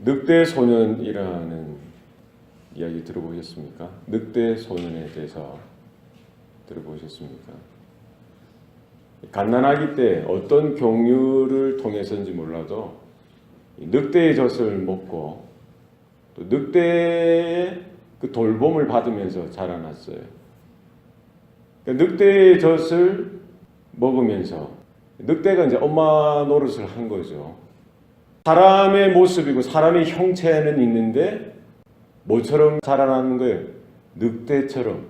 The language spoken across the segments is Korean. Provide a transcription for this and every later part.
늑대 소년이라는 이야기 들어보셨습니까? 늑대 소년에 대해서 들어보셨습니까? 갓난아기 때 어떤 경유를 통해서인지 몰라도 늑대의 젖을 먹고 또 늑대의 그 돌봄을 받으면서 자라났어요. 늑대의 젖을 먹으면서 늑대가 이제 엄마 노릇을 한 거죠. 사람의 모습이고 사람의 형체는 있는데 뭐처럼 자라나는 거예요? 늑대처럼.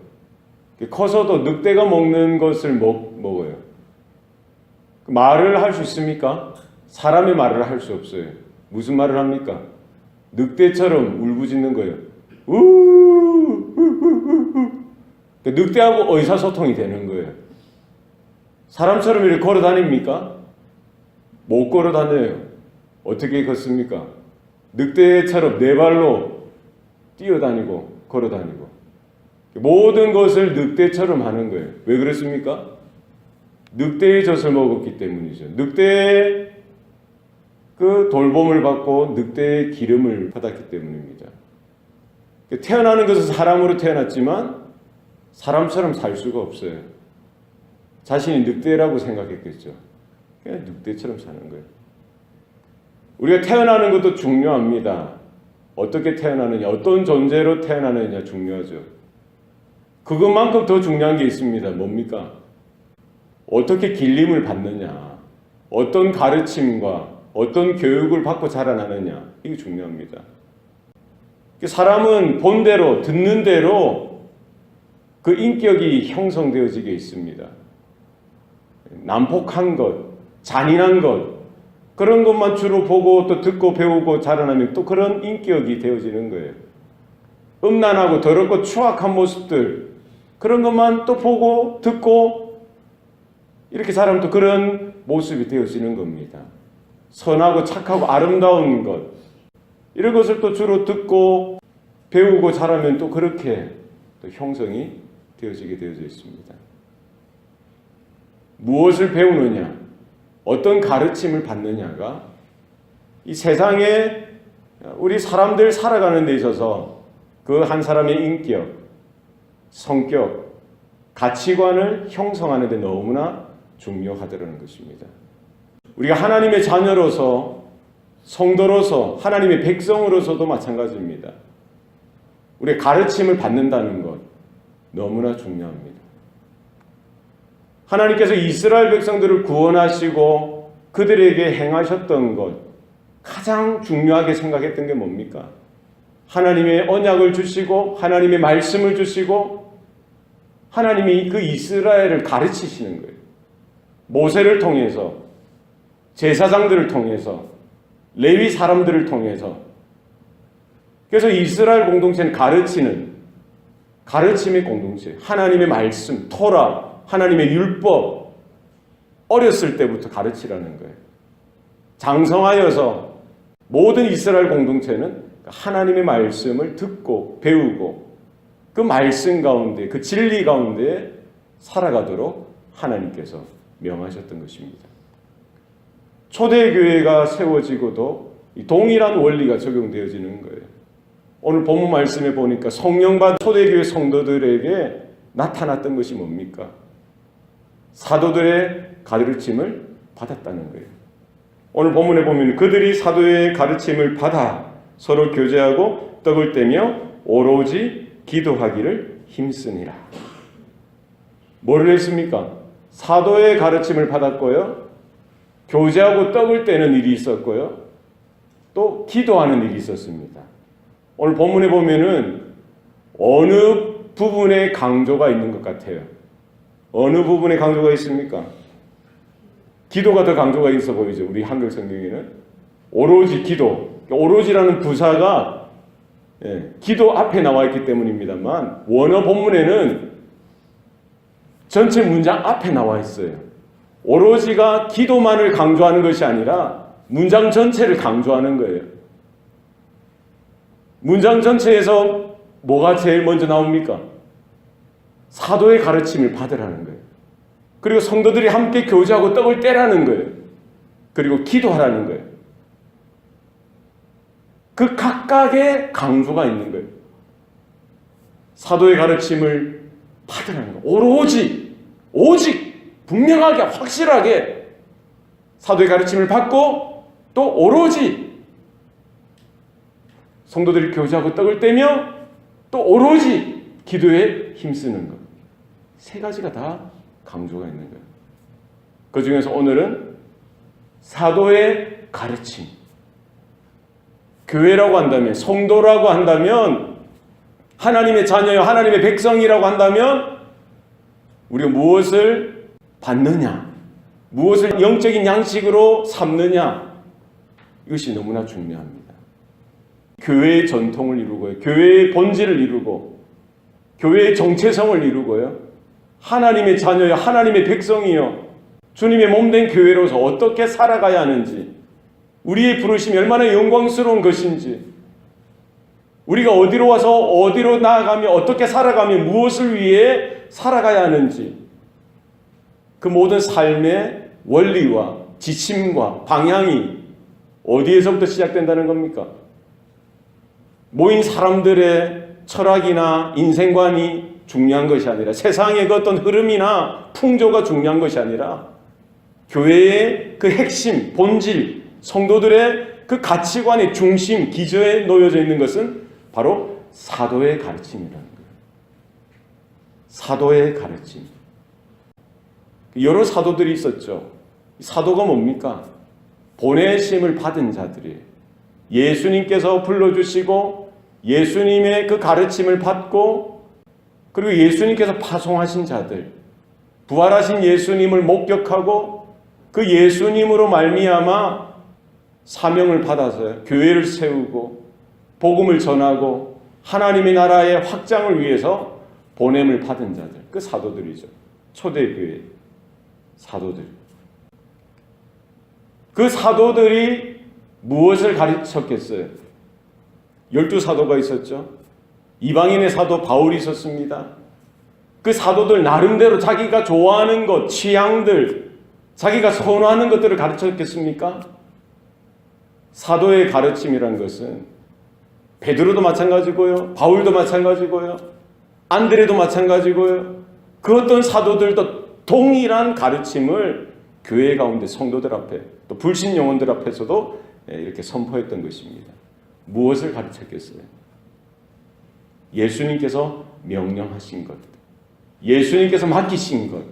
커서도 늑대가 먹는 것을 먹어요. 말을 할 수 있습니까? 사람의 말을 할 수 없어요. 무슨 말을 합니까? 늑대처럼 울부짖는 거예요. 늑대하고 의사소통이 되는 거예요. 사람처럼 이렇게 걸어 다닙니까? 못 걸어 다녀요. 어떻게 걷습니까? 늑대처럼 네 발로 뛰어다니고 걸어 다니고 모든 것을 늑대처럼 하는 거예요. 왜 그렇습니까? 늑대의 젖을 먹었기 때문이죠. 늑대의 그 돌봄을 받고 늑대의 기름을 받았기 때문입니다. 태어나는 것은 사람으로 태어났지만 사람처럼 살 수가 없어요. 자신이 늑대라고 생각했겠죠. 그냥 늑대처럼 사는 거예요. 우리가 태어나는 것도 중요합니다. 어떻게 태어나느냐, 어떤 존재로 태어나느냐 중요하죠. 그것만큼 더 중요한 게 있습니다. 뭡니까? 어떻게 길림을 받느냐, 어떤 가르침과 어떤 교육을 받고 자라나느냐, 이게 중요합니다. 사람은 본대로, 듣는 대로 그 인격이 형성되어지게 있습니다. 난폭한 것, 잔인한 것, 그런 것만 주로 보고 또 듣고 배우고 자라나면 또 그런 인격이 되어지는 거예요. 음란하고 더럽고 추악한 모습들, 그런 것만 또 보고 듣고 이렇게 자라면 또 그런 모습이 되어지는 겁니다. 선하고 착하고 아름다운 것, 이런 것을 또 주로 듣고 배우고 자라면 또 그렇게 또 형성이 되어지게 되어져 있습니다. 무엇을 배우느냐, 어떤 가르침을 받느냐가 이 세상에 우리 사람들 살아가는 데 있어서 그 한 사람의 인격, 성격, 가치관을 형성하는 데 너무나 중요하다는 것입니다. 우리가 하나님의 자녀로서, 성도로서, 하나님의 백성으로서도 마찬가지입니다. 우리의 가르침을 받는다는 것 너무나 중요합니다. 하나님께서 이스라엘 백성들을 구원하시고 그들에게 행하셨던 것, 가장 중요하게 생각했던 게 뭡니까? 하나님의 언약을 주시고 하나님의 말씀을 주시고 하나님이 그 이스라엘을 가르치시는 거예요. 모세를 통해서, 제사장들을 통해서, 레위 사람들을 통해서. 그래서 이스라엘 공동체는 가르침의 공동체, 하나님의 말씀, 토라, 하나님의 율법, 어렸을 때부터 가르치라는 거예요. 장성하여서 모든 이스라엘 공동체는 하나님의 말씀을 듣고 배우고 그 말씀 가운데, 그 진리 가운데 살아가도록 하나님께서 명하셨던 것입니다. 초대교회가 세워지고도 동일한 원리가 적용되어지는 거예요. 오늘 본문 말씀에 보니까 성령받은 초대교회 성도들에게 나타났던 것이 뭡니까? 사도들의 가르침을 받았다는 거예요. 오늘 본문에 보면 그들이 사도의 가르침을 받아 서로 교제하고 떡을 떼며 오로지 기도하기를 힘쓰니라. 뭐를 했습니까? 사도의 가르침을 받았고요. 교제하고 떡을 떼는 일이 있었고요. 또 기도하는 일이 있었습니다. 오늘 본문에 보면은 어느 부분에 강조가 있는 것 같아요. 어느 부분에 강조가 있습니까? 기도가 더 강조가 있어 보이죠. 우리 한글 성경에는 오로지 기도, 오로지라는 부사가 기도 앞에 나와 있기 때문입니다만 원어 본문에는 전체 문장 앞에 나와 있어요. 오로지가 기도만을 강조하는 것이 아니라 문장 전체를 강조하는 거예요. 문장 전체에서 뭐가 제일 먼저 나옵니까? 사도의 가르침을 받으라는 거예요. 그리고 성도들이 함께 교제하고 떡을 떼라는 거예요. 그리고 기도하라는 거예요. 그 각각의 강조가 있는 거예요. 사도의 가르침을 받으라는 거. 오직 분명하게 확실하게 사도의 가르침을 받고 또 오로지 성도들이 교제하고 떡을 떼며 또 오로지 기도에 힘쓰는 것. 세 가지가 다 강조가 있는 거예요. 그 중에서 오늘은 사도의 가르침. 교회라고 한다면, 성도라고 한다면, 하나님의 자녀요, 하나님의 백성이라고 한다면 우리가 무엇을 받느냐, 무엇을 영적인 양식으로 삼느냐, 이것이 너무나 중요합니다. 교회의 전통을 이루고요, 교회의 본질을 이루고 교회의 정체성을 이루고요, 하나님의 자녀요, 하나님의 백성이요, 주님의 몸된 교회로서 어떻게 살아가야 하는지, 우리의 부르심이 얼마나 영광스러운 것인지, 우리가 어디로 와서 어디로 나아가며 어떻게 살아가며 무엇을 위해 살아가야 하는지, 그 모든 삶의 원리와 지침과 방향이 어디에서부터 시작된다는 겁니까? 모인 사람들의 철학이나 인생관이 중요한 것이 아니라, 세상의 그 어떤 흐름이나 풍조가 중요한 것이 아니라, 교회의 그 핵심, 본질, 성도들의 그 가치관의 중심, 기저에 놓여져 있는 것은 바로 사도의 가르침이라는 거예요. 사도의 가르침. 여러 사도들이 있었죠. 사도가 뭡니까? 보내심을 받은 자들이에요. 예수님께서 불러주시고 예수님의 그 가르침을 받고, 그리고 예수님께서 파송하신 자들, 부활하신 예수님을 목격하고 그 예수님으로 말미암아 사명을 받아서 교회를 세우고 복음을 전하고 하나님의 나라의 확장을 위해서 보냄을 받은 자들, 그 사도들이죠. 초대교회 사도들. 그 사도들이 무엇을 가르쳤겠어요? 12사도가 있었죠. 이방인의 사도 바울이 있었습니다. 그 사도들 나름대로 자기가 좋아하는 것, 취향들, 자기가 선호하는 것들을 가르쳤겠습니까? 사도의 가르침이란 것은 베드로도 마찬가지고요, 바울도 마찬가지고요, 안드레도 마찬가지고요, 그 어떤 사도들도 동일한 가르침을 교회 가운데 성도들 앞에, 또 불신 영혼들 앞에서도 이렇게 선포했던 것입니다. 무엇을 가르쳤겠어요? 예수님께서 명령하신 것, 예수님께서 맡기신 것,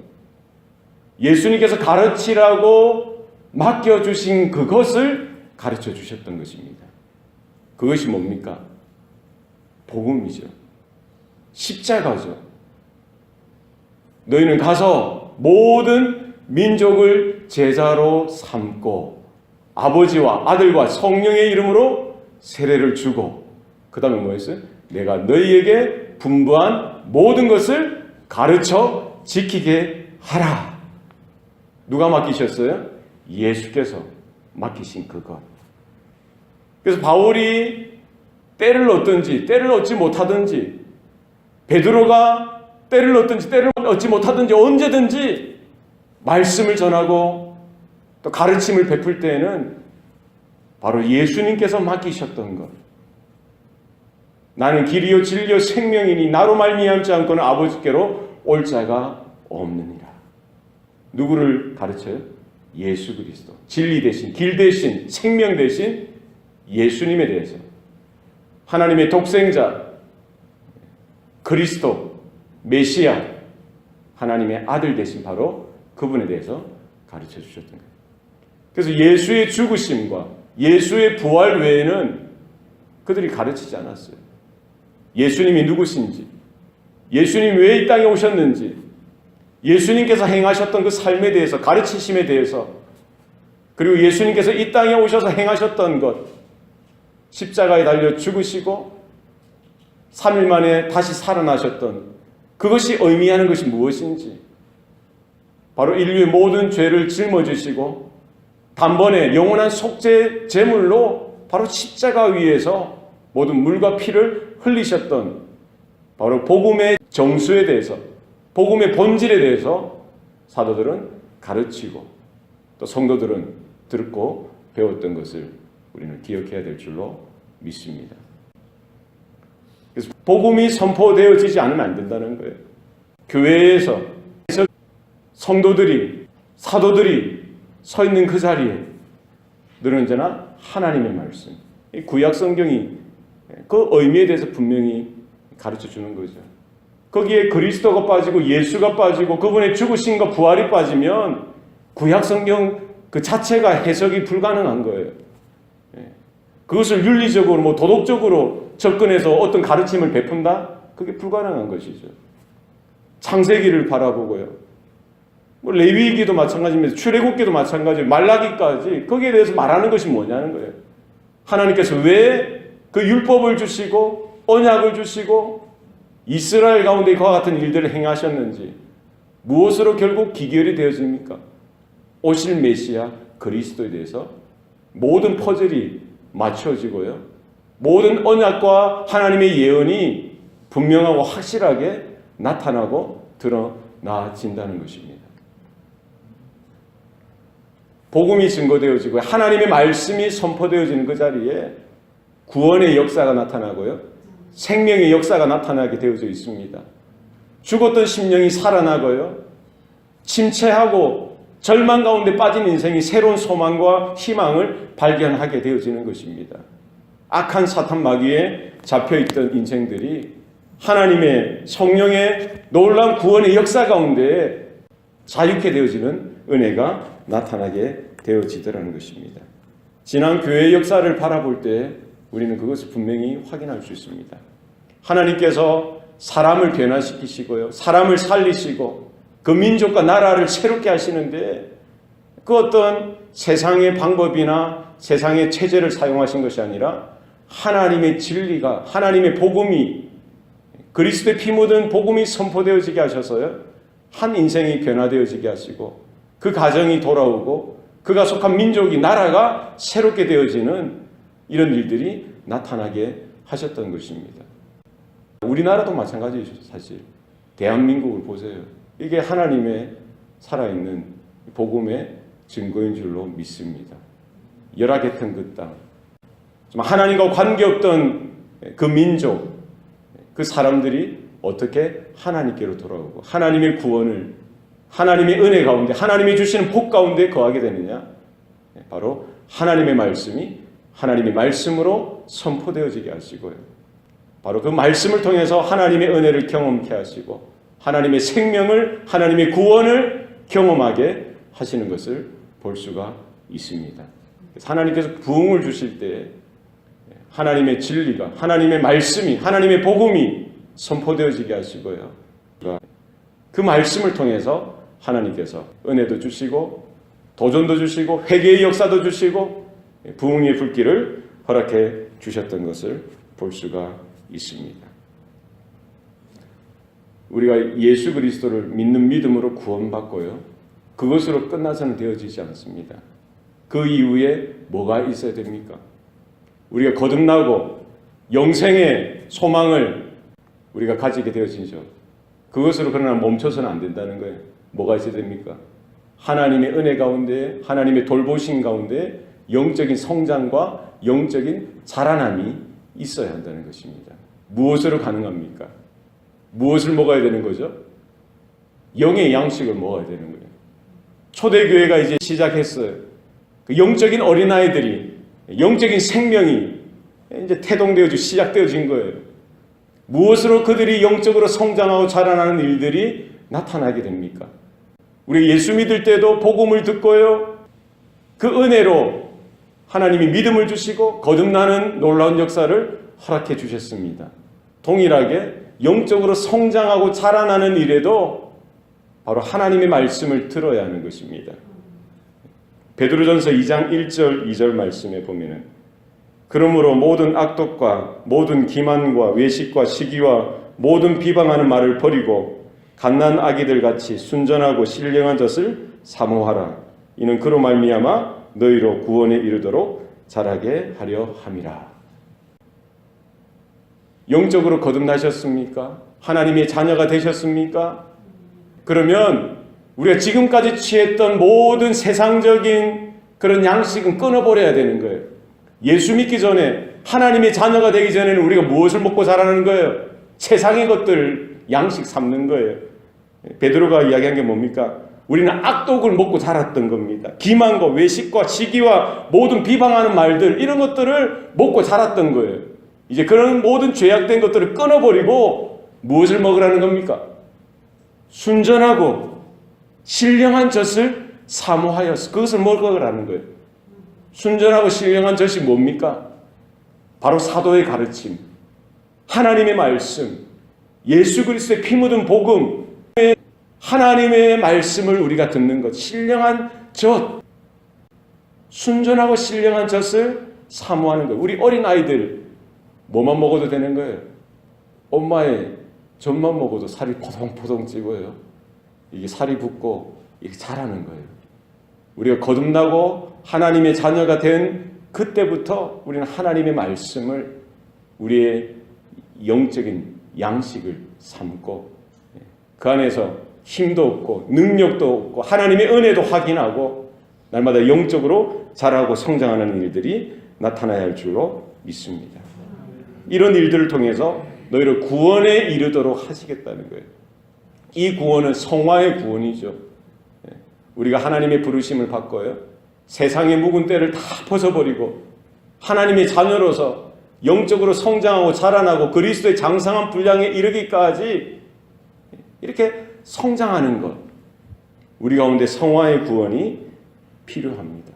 예수님께서 가르치라고 맡겨주신 그것을 가르쳐 주셨던 것입니다. 그것이 뭡니까? 복음이죠. 십자가죠. 너희는 가서 모든 민족을 제자로 삼고 아버지와 아들과 성령의 이름으로 세례를 주고, 그 다음에 뭐였어요? 내가 너희에게 분부한 모든 것을 가르쳐 지키게 하라. 누가 맡기셨어요? 예수께서 맡기신 그것. 그래서 바울이 때를 얻든지 때를 얻지 못하든지, 베드로가 때를 얻든지 때를 얻지 못하든지, 언제든지 말씀을 전하고 또 가르침을 베풀 때에는 바로 예수님께서 맡기셨던 것. 나는 길이요 진리요 생명이니 나로 말미암지 않고는 아버지께로 올 자가 없느니라. 누구를 가르쳐요? 예수 그리스도. 진리 대신, 길 대신, 생명 대신 예수님에 대해서, 하나님의 독생자 그리스도 메시아, 하나님의 아들 대신 바로 그분에 대해서 가르쳐 주셨던 거예요. 그래서 예수의 죽으심과 예수의 부활 외에는 그들이 가르치지 않았어요. 예수님이 누구신지, 예수님 왜 이 땅에 오셨는지, 예수님께서 행하셨던 그 삶에 대해서, 가르치심에 대해서, 그리고 예수님께서 이 땅에 오셔서 행하셨던 것, 십자가에 달려 죽으시고 3일 만에 다시 살아나셨던 그것이 의미하는 것이 무엇인지, 바로 인류의 모든 죄를 짊어지시고 단번에 영원한 속죄 제물로 바로 십자가 위에서 모든 물과 피를 흘리셨던 바로 복음의 정수에 대해서, 복음의 본질에 대해서 사도들은 가르치고 또 성도들은 듣고 배웠던 것을 우리는 기억해야 될 줄로 믿습니다. 그래서 복음이 선포되어지지 않으면 안 된다는 거예요. 교회에서 성도들이, 사도들이 서 있는 그 자리에 늘 언제나 하나님의 말씀, 구약 성경이 그 의미에 대해서 분명히 가르쳐 주는 거죠. 거기에 그리스도가 빠지고 예수가 빠지고 그분의 죽으심과 부활이 빠지면 구약 성경 그 자체가 해석이 불가능한 거예요. 그것을 윤리적으로 도덕적으로 접근해서 어떤 가르침을 베푼다? 그게 불가능한 것이죠. 창세기를 바라보고요. 레위기도 마찬가지입니다. 출애굽기도 마찬가지예요. 말라기까지 거기에 대해서 말하는 것이 뭐냐는 거예요. 하나님께서 왜 그 율법을 주시고 언약을 주시고 이스라엘 가운데 그와 같은 일들을 행하셨는지, 무엇으로 결국 기결이 되어집니까? 오실 메시아 그리스도에 대해서 모든 퍼즐이 맞춰지고요. 모든 언약과 하나님의 예언이 분명하고 확실하게 나타나고 드러나진다는 것입니다. 복음이 증거되어지고 하나님의 말씀이 선포되어지는 그 자리에 구원의 역사가 나타나고요. 생명의 역사가 나타나게 되어져 있습니다. 죽었던 심령이 살아나고요. 침체하고 절망 가운데 빠진 인생이 새로운 소망과 희망을 발견하게 되어지는 것입니다. 악한 사탄 마귀에 잡혀있던 인생들이 하나님의 성령의 놀라운 구원의 역사 가운데 자유케 되어지는 은혜가 나타나게 되어지더라는 것입니다. 지난 교회의 역사를 바라볼 때 우리는 그것을 분명히 확인할 수 있습니다. 하나님께서 사람을 변화시키시고요. 사람을 살리시고 그 민족과 나라를 새롭게 하시는데 그 어떤 세상의 방법이나 세상의 체제를 사용하신 것이 아니라 하나님의 진리가, 하나님의 복음이, 그리스도의 피 묻은 복음이 선포되어지게 하셔서요. 한 인생이 변화되어지게 하시고 그 가정이 돌아오고 그가 속한 민족이, 나라가 새롭게 되어지는 이런 일들이 나타나게 하셨던 것입니다. 우리나라도 마찬가지죠. 사실 대한민국을 보세요. 이게 하나님의 살아있는 복음의 증거인 줄로 믿습니다. 열악했던 그 땅, 하나님과 관계없던 그 민족, 그 사람들이 어떻게 하나님께로 돌아오고 하나님의 구원을, 하나님의 은혜 가운데, 하나님이 주시는 복 가운데 거하게 되느냐? 바로 하나님의 말씀이 하나님의 말씀으로 선포되어지게 하시고요. 바로 그 말씀을 통해서 하나님의 은혜를 경험케 하시고 하나님의 생명을, 하나님의 구원을 경험하게 하시는 것을 볼 수가 있습니다. 하나님께서 부흥을 주실 때 하나님의 진리가, 하나님의 말씀이, 하나님의 복음이 선포되어지게 하시고요. 그 말씀을 통해서 하나님께서 은혜도 주시고 도전도 주시고 회개의 역사도 주시고 부흥의 불길을 허락해 주셨던 것을 볼 수가 있습니다. 우리가 예수 그리스도를 믿는 믿음으로 구원받고요. 그것으로 끝나서는 되어지지 않습니다. 그 이후에 뭐가 있어야 됩니까? 우리가 거듭나고 영생의 소망을 우리가 가지게 되어지죠. 그것으로 그러나 멈춰서는 안 된다는 거예요. 뭐가 있어야 됩니까? 하나님의 은혜 가운데, 하나님의 돌보심 가운데 영적인 성장과 영적인 자라남이 있어야 한다는 것입니다. 무엇으로 가능합니까? 무엇을 먹어야 되는 거죠? 영의 양식을 먹어야 되는 거예요. 초대교회가 이제 시작했어요. 그 영적인 어린아이들이, 영적인 생명이 이제 태동되어지고 시작되어진 거예요. 무엇으로 그들이 영적으로 성장하고 자라나는 일들이 나타나게 됩니까? 우리 예수 믿을 때도 복음을 듣고요. 그 은혜로 하나님이 믿음을 주시고 거듭나는 놀라운 역사를 허락해 주셨습니다. 동일하게 영적으로 성장하고 자라나는 일에도 바로 하나님의 말씀을 들어야 하는 것입니다. 베드로전서 2장 1절 2절 말씀에 보면은 그러므로 모든 악독과 모든 기만과 외식과 시기와 모든 비방하는 말을 버리고 갓난 아기들 같이 순전하고 신령한 젖을 사모하라. 이는 그로 말미암아 너희로 구원에 이르도록 자라게 하려 함이라. 영적으로 거듭나셨습니까? 하나님의 자녀가 되셨습니까? 그러면 우리가 지금까지 취했던 모든 세상적인 그런 양식은 끊어버려야 되는 거예요. 예수 믿기 전에 하나님의 자녀가 되기 전에는 우리가 무엇을 먹고 자라는 거예요? 세상의 것들 양식 삼는 거예요. 베드로가 이야기한 게 뭡니까? 우리는 악독을 먹고 자랐던 겁니다. 기만과 외식과 시기와 모든 비방하는 말들, 이런 것들을 먹고 자랐던 거예요. 이제 그런 모든 죄악된 것들을 끊어버리고 무엇을 먹으라는 겁니까? 순전하고 신령한 젖을 사모하여서 그것을 먹으라는 거예요. 순전하고 신령한 젖이 뭡니까? 바로 사도의 가르침, 하나님의 말씀, 예수 그리스도의 피 묻은 복음, 하나님의 말씀을 우리가 듣는 것, 신령한 젖, 순전하고 신령한 젖을 사모하는 거예요. 우리 어린아이들 뭐만 먹어도 되는 거예요? 엄마의 젖만 먹어도 살이 포동포동 찌고요. 이게 살이 붙고 이게 자라는 거예요. 우리가 거듭나고 하나님의 자녀가 된 그때부터 우리는 하나님의 말씀을 우리의 영적인 양식을 삼고 그 안에서 힘도 없고 능력도 없고 하나님의 은혜도 확인하고 날마다 영적으로 자라고 성장하는 일들이 나타나야 할 줄로 믿습니다. 이런 일들을 통해서 너희를 구원에 이르도록 하시겠다는 거예요. 이 구원은 성화의 구원이죠. 우리가 하나님의 부르심을 받고요. 세상의 묵은 때를 다 벗어버리고 하나님의 자녀로서 영적으로 성장하고 자라나고 그리스도의 장성한 분량에 이르기까지 이렇게 성장하는 것. 우리 가운데 성화의 구원이 필요합니다.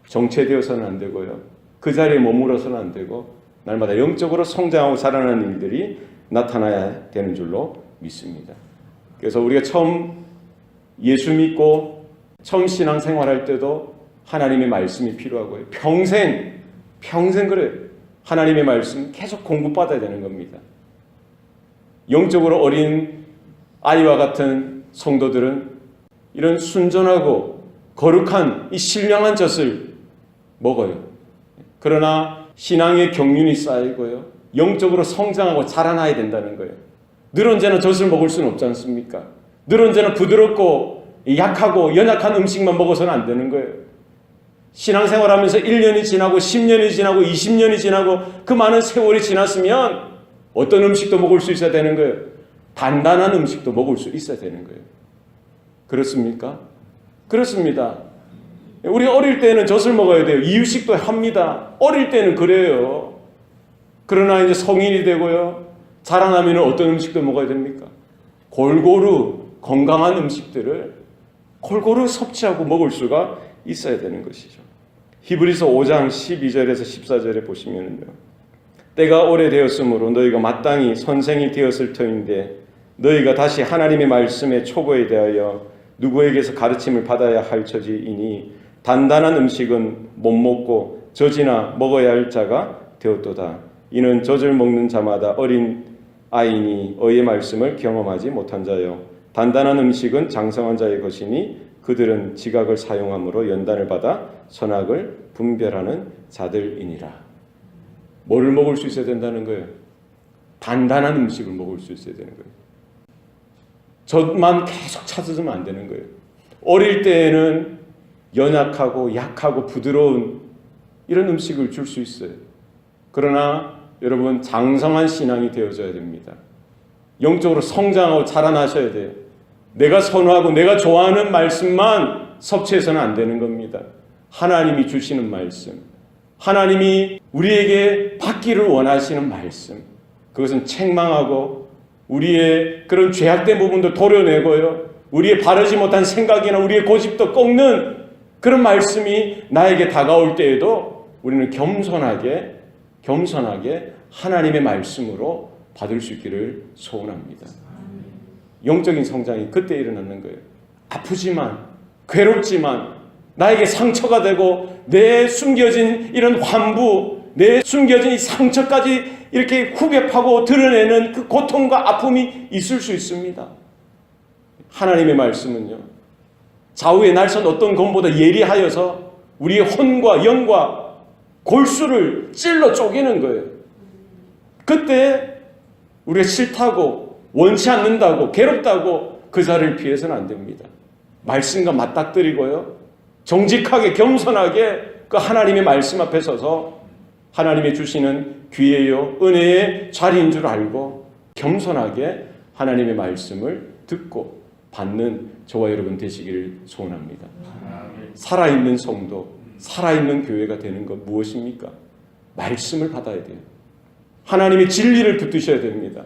정체되어서는 안 되고요. 그 자리에 머물러서는 안 되고 날마다 영적으로 성장하고 자라나는 일들이 나타나야 되는 줄로 믿습니다. 그래서 우리가 처음 예수 믿고 처음 신앙생활할 때도 하나님의 말씀이 필요하고요. 평생 그래요. 하나님의 말씀 계속 공부받아야 되는 겁니다. 영적으로 어린 아이와 같은 성도들은 이런 순전하고 거룩한 이 신령한 젖을 먹어요. 그러나 신앙의 경륜이 쌓이고요. 영적으로 성장하고 자라나야 된다는 거예요. 늘 언제나 젖을 먹을 수는 없지 않습니까? 늘 언제나 부드럽고 약하고 연약한 음식만 먹어서는 안 되는 거예요. 신앙생활하면서 1년이 지나고 10년이 지나고 20년이 지나고 그 많은 세월이 지났으면 어떤 음식도 먹을 수 있어야 되는 거예요. 단단한 음식도 먹을 수 있어야 되는 거예요. 그렇습니까? 그렇습니다. 우리 어릴 때는 젖을 먹어야 돼요. 이유식도 합니다. 어릴 때는 그래요. 그러나 이제 성인이 되고요. 자라나면 어떤 음식도 먹어야 됩니까? 골고루 건강한 음식들을 골고루 섭취하고 먹을 수가 있어야 되는 것이죠. 히브리서 5장 12절에서 14절에 보시면요. 때가 오래되었으므로 너희가 마땅히 선생이 되었을 터인데 너희가 다시 하나님의 말씀의 초보에 대하여 누구에게서 가르침을 받아야 할 처지이니 단단한 음식은 못 먹고 젖이나 먹어야 할 자가 되었도다. 이는 젖을 먹는 자마다 어린 아이니 어의 말씀을 경험하지 못한 자요. 단단한 음식은 장성한 자의 것이니 그들은 지각을 사용함으로 연단을 받아 선악을 분별하는 자들이니라. 뭐를 먹을 수 있어야 된다는 거예요? 단단한 음식을 먹을 수 있어야 되는 거예요. 젖만 계속 찾으면 안 되는 거예요. 어릴 때에는 연약하고 약하고 부드러운 이런 음식을 줄 수 있어요. 그러나 여러분 장성한 신앙이 되어져야 됩니다. 영적으로 성장하고 자라나셔야 돼요. 내가 선호하고 내가 좋아하는 말씀만 섭취해서는 안 되는 겁니다. 하나님이 주시는 말씀, 하나님이 우리에게 받기를 원하시는 말씀, 그것은 책망하고 우리의 그런 죄악된 부분도 도려내고요. 우리의 바르지 못한 생각이나 우리의 고집도 꺾는 그런 말씀이 나에게 다가올 때에도 우리는 겸손하게 하나님의 말씀으로 받을 수 있기를 소원합니다. 영적인 성장이 그때 일어나는 거예요. 아프지만 괴롭지만 나에게 상처가 되고 내 숨겨진 이런 환부, 내 숨겨진 이 상처까지 이렇게 후벼파고 드러내는 그 고통과 아픔이 있을 수 있습니다. 하나님의 말씀은요, 좌우의 날선 어떤 검보다 예리하여서 우리의 혼과 영과 골수를 찔러 쪼개는 거예요. 그때 우리가 싫다고 원치 않는다고 괴롭다고 그 자리를 피해서는 안 됩니다. 말씀과 맞닥뜨리고요. 정직하게 겸손하게 그 하나님의 말씀 앞에 서서 하나님이 주시는 기회요 은혜의 자리인 줄 알고 겸손하게 하나님의 말씀을 듣고 받는 저와 여러분 되시기를 소원합니다. 살아있는 성도, 살아있는 교회가 되는 것 무엇입니까? 말씀을 받아야 돼요. 하나님의 진리를 붙드셔야 됩니다.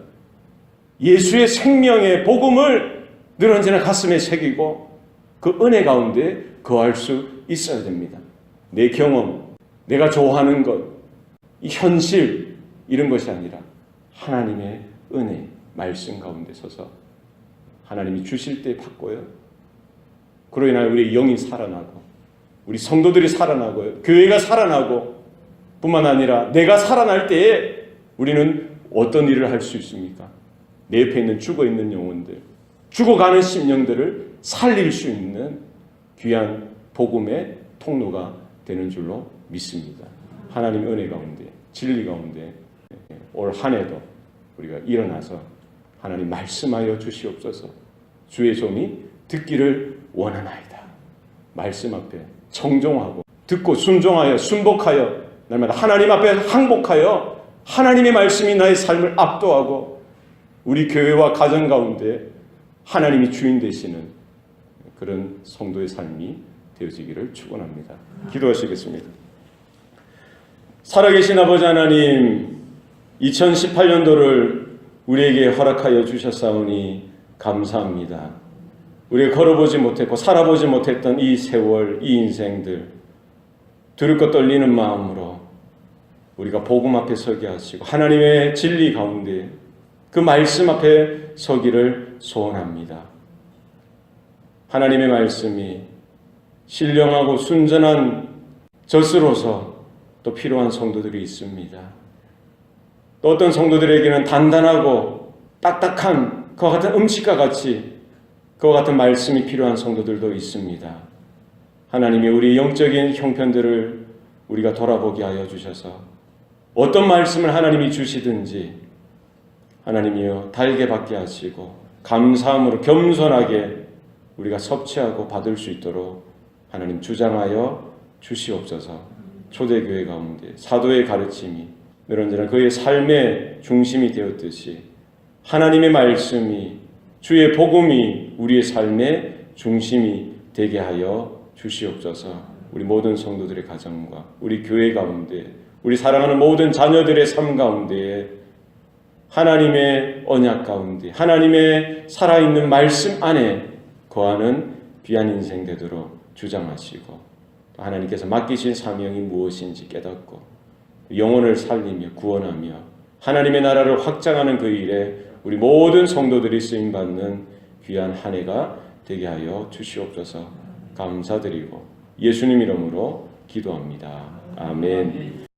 예수의 생명의 복음을 늘 언제나 가슴에 새기고 그 은혜 가운데 거할 수 있어야 됩니다. 내 경험, 내가 좋아하는 것, 이 현실 이런 것이 아니라 하나님의 은혜, 말씀 가운데 서서 하나님이 주실 때 받고요. 그로 인하여 우리의 영이 살아나고 우리 성도들이 살아나고요. 교회가 살아나고 뿐만 아니라 내가 살아날 때에 우리는 어떤 일을 할 수 있습니까? 내 옆에 있는 죽어있는 영혼들, 죽어가는 심령들을 살릴 수 있는 귀한 복음의 통로가 되는 줄로 믿습니다. 하나님 은혜 가운데, 진리 가운데 올 한 해도 우리가 일어나서 하나님 말씀하여 주시옵소서. 주의 종이 듣기를 원하나이다. 말씀 앞에 청종하고 듣고 순종하여 순복하여 날마다 하나님 앞에 항복하여 하나님의 말씀이 나의 삶을 압도하고 우리 교회와 가정 가운데 하나님이 주인 되시는 그런 성도의 삶이 되어지기를 축원합니다. 기도하시겠습니다. 살아계신 아버지 하나님, 2018년도를 우리에게 허락하여 주셨사오니 감사합니다. 우리가 걸어보지 못했고 살아보지 못했던 이 세월, 이 인생들 두렵고 떨리는 마음으로 우리가 복음 앞에 서게 하시고 하나님의 진리 가운데 그 말씀 앞에 서기를 소원합니다. 하나님의 말씀이 신령하고 순전한 젖으로서 또 필요한 성도들이 있습니다. 또 어떤 성도들에게는 단단하고 딱딱한 그와 같은 음식과 같이 그와 같은 말씀이 필요한 성도들도 있습니다. 하나님이 우리 영적인 형편들을 우리가 돌아보게 하여 주셔서 어떤 말씀을 하나님이 주시든지 하나님이여 달게 받게 하시고 감사함으로 겸손하게 우리가 섭취하고 받을 수 있도록 하나님 주장하여 주시옵소서. 초대교회 가운데 사도의 가르침이 늘 언제나 그의 삶의 중심이 되었듯이 하나님의 말씀이 주의 복음이 우리의 삶의 중심이 되게 하여 주시옵소서. 우리 모든 성도들의 가정과 우리 교회 가운데 우리 사랑하는 모든 자녀들의 삶 가운데 하나님의 언약 가운데 하나님의 살아있는 말씀 안에 거하는 귀한 인생 되도록 주장하시고 또 하나님께서 맡기신 사명이 무엇인지 깨닫고 영혼을 살리며 구원하며 하나님의 나라를 확장하는 그 일에 우리 모든 성도들이 쓰임받는 귀한 한 해가 되게 하여 주시옵소서. 감사드리고 예수님 이름으로 기도합니다. 아멘.